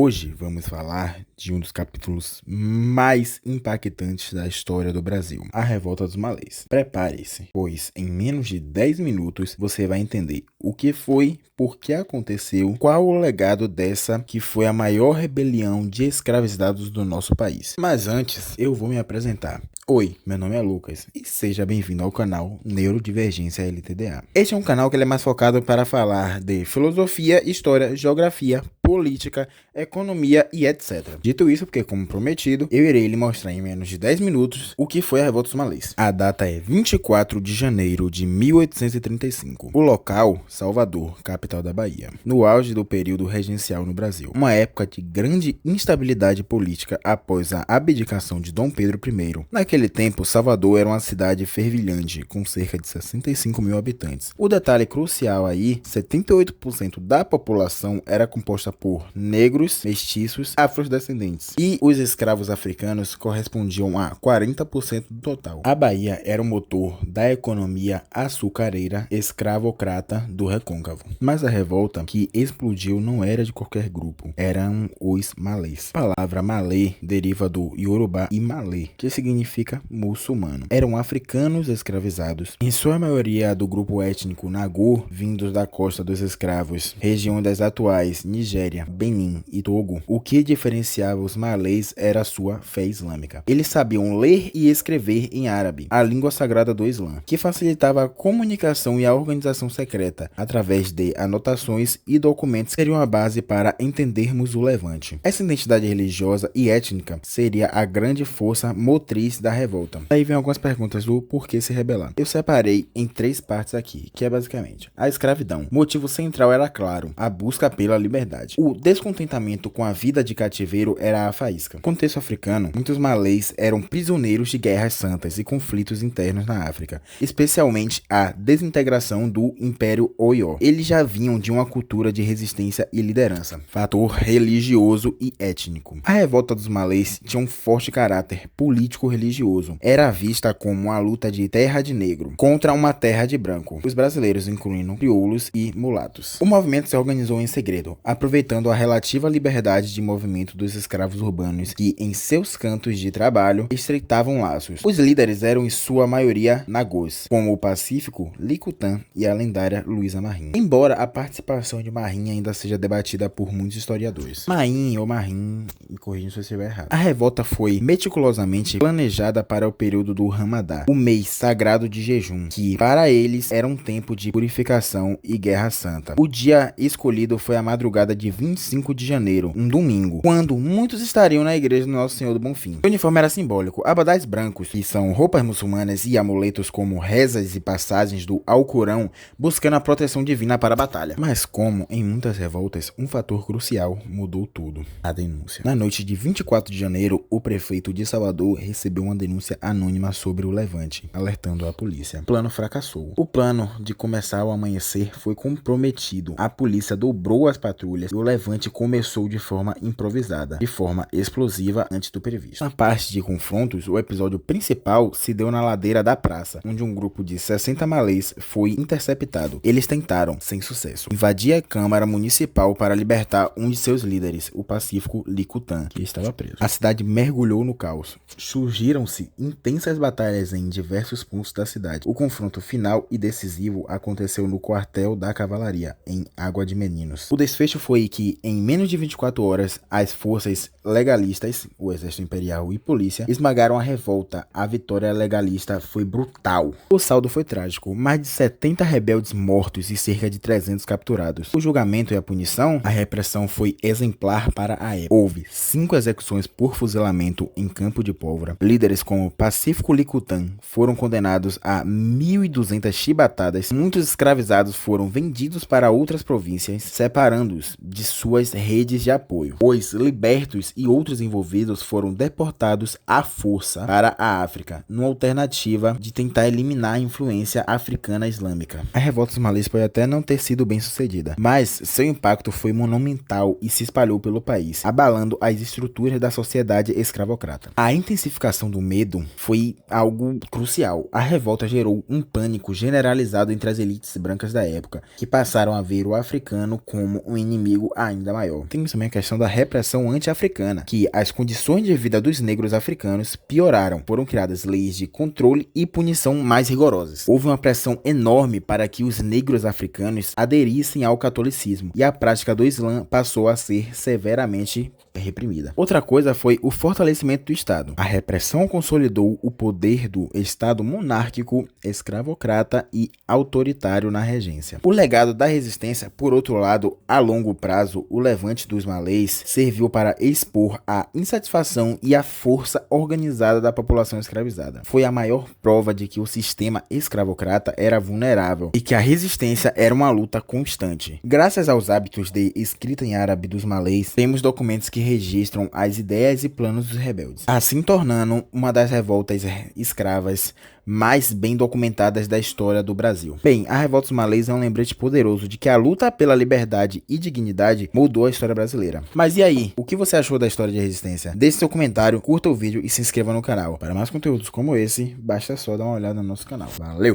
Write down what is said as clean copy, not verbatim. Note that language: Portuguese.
Hoje vamos falar de um dos capítulos mais impactantes da história do Brasil, a Revolta dos Malês. Prepare-se, pois em menos de 10 minutos você vai entender o que foi, por que aconteceu, qual o legado dessa que foi a maior rebelião de escravizados do nosso país. Mas antes, eu vou me apresentar. Oi, meu nome é Lucas e seja bem-vindo ao canal Neurodivergência LTDA. Este é um canal que ele é mais focado para falar de filosofia, história, geografia, política, economia e etc. Dito isso, porque como prometido, eu irei lhe mostrar em menos de 10 minutos o que foi a Revolta dos Malês. A data é 24 de janeiro de 1835. O local, Salvador, capital da Bahia. No auge do período regencial no Brasil. Uma época de grande instabilidade política após a abdicação de Dom Pedro I. Naquele tempo, Salvador era uma cidade fervilhante, com cerca de 65 mil habitantes. O detalhe crucial aí, 78% da população era composta por negros, mestiços, afrodescendentes. E os escravos africanos correspondiam a 40% do total. A Bahia era o motor da economia açucareira escravocrata do Recôncavo. Mas a revolta que explodiu não era de qualquer grupo, eram os malês. A palavra malê deriva do Yorubá e malê, que significa muçulmano. Eram africanos escravizados, em sua maioria do grupo étnico Nagô, vindos da costa dos escravos, região das atuais Nigéria, Benin e Togo. O que diferenciava os malês era a sua fé islâmica. Eles sabiam ler e escrever em árabe, a língua sagrada do Islã, que facilitava a comunicação e a organização secreta, através de anotações e documentos que seriam a base para entendermos o Levante. Essa identidade religiosa e étnica seria a grande força motriz da revolta. Aí vem algumas perguntas do porquê se rebelar. Eu separei em 3 partes aqui, que é basicamente a escravidão. O motivo central era claro, a busca pela liberdade. O descontentamento com a vida de cativeiro era a faísca. No contexto africano, muitos malês eram prisioneiros de guerras santas e conflitos internos na África, especialmente a desintegração do Império Oió. Eles já vinham de uma cultura de resistência e liderança, fator religioso e étnico. A revolta dos malês tinha um forte caráter político-religioso. Era vista como uma luta de terra de negro contra uma terra de branco, os brasileiros incluindo crioulos e mulatos. O movimento se organizou em segredo, aproveitando a relativa liberdade de movimento dos escravos urbanos que, em seus cantos de trabalho, estreitavam laços. Os líderes eram, em sua maioria, nagôs, como o pacífico Licutã e a lendária Luísa Marinho. Embora a participação de Marinho ainda seja debatida por muitos historiadores. Marinho ou Marinho, me corrija se eu estiver errado. A revolta foi meticulosamente planejada para o período do Ramadã, o mês sagrado de jejum, que para eles era um tempo de purificação e guerra santa. O dia escolhido foi a madrugada de 25 de janeiro, um domingo, quando muitos estariam na igreja do Nosso Senhor do Bonfim. O uniforme era simbólico, abadás brancos, que são roupas muçulmanas, e amuletos como rezas e passagens do Alcorão, buscando a proteção divina para a batalha. Mas como em muitas revoltas, um fator crucial mudou tudo: a denúncia. Na noite de 24 de janeiro, o prefeito de Salvador recebeu uma denúncia anônima sobre o Levante, alertando a polícia. O plano fracassou. O plano de começar o amanhecer foi comprometido. A polícia dobrou as patrulhas e o Levante começou de forma improvisada, de forma explosiva antes do previsto. Na parte de confrontos, o episódio principal se deu na ladeira da praça, onde um grupo de 60 malês foi interceptado. Eles tentaram, sem sucesso, invadir a Câmara Municipal para libertar um de seus líderes, o pacífico Licutã, que estava preso. A cidade mergulhou no caos. Surgiram-se intensas batalhas em diversos pontos da cidade. O confronto final e decisivo aconteceu no quartel da cavalaria, em Água de Meninos. O desfecho foi que, em menos de 24 horas, as forças legalistas, o exército imperial e polícia, esmagaram a revolta. A vitória legalista foi brutal. O saldo foi trágico: mais de 70 rebeldes mortos e cerca de 300 capturados. O julgamento e a punição, a repressão foi exemplar para a época. Houve 5 execuções por fuzilamento em campo de pólvora. Líderes como Pacífico Licutã foram condenados a 1.200 chibatadas. Muitos escravizados foram vendidos para outras províncias, separando-os de suas redes de apoio. Os libertos e outros envolvidos foram deportados à força para a África, numa alternativa de tentar eliminar a influência africana islâmica. A revolta dos malês pode até não ter sido bem sucedida, mas seu impacto foi monumental e se espalhou pelo país, abalando as estruturas da sociedade escravocrata. A intensificação do medo foi algo crucial. A revolta gerou um pânico generalizado entre as elites brancas da época, que passaram a ver o africano como um inimigo ainda maior. Tem também a questão da repressão anti-africana, que as condições de vida dos negros africanos pioraram. Foram criadas leis de controle e punição mais rigorosas. Houve uma pressão enorme para que os negros africanos aderissem ao catolicismo, e a prática do Islã passou a ser severamente reprimida. Outra coisa foi o fortalecimento do Estado. A repressão consolidou o poder do Estado monárquico, escravocrata e autoritário na regência. O legado da resistência, por outro lado, a longo prazo, o levante dos malês serviu para expor a insatisfação e a força organizada da população escravizada. Foi a maior prova de que o sistema escravocrata era vulnerável e que a resistência era uma luta constante. Graças aos hábitos de escrita em árabe dos malês, temos documentos que registram as ideias e planos dos rebeldes, assim tornando uma das revoltas escravas mais bem documentadas da história do Brasil. Bem, a revolta dos malês é um lembrete poderoso de que a luta pela liberdade e dignidade mudou a história brasileira. Mas e aí? O que você achou da história de resistência? Deixe seu comentário, curta o vídeo e se inscreva no canal. Para mais conteúdos como esse, basta só dar uma olhada no nosso canal. Valeu!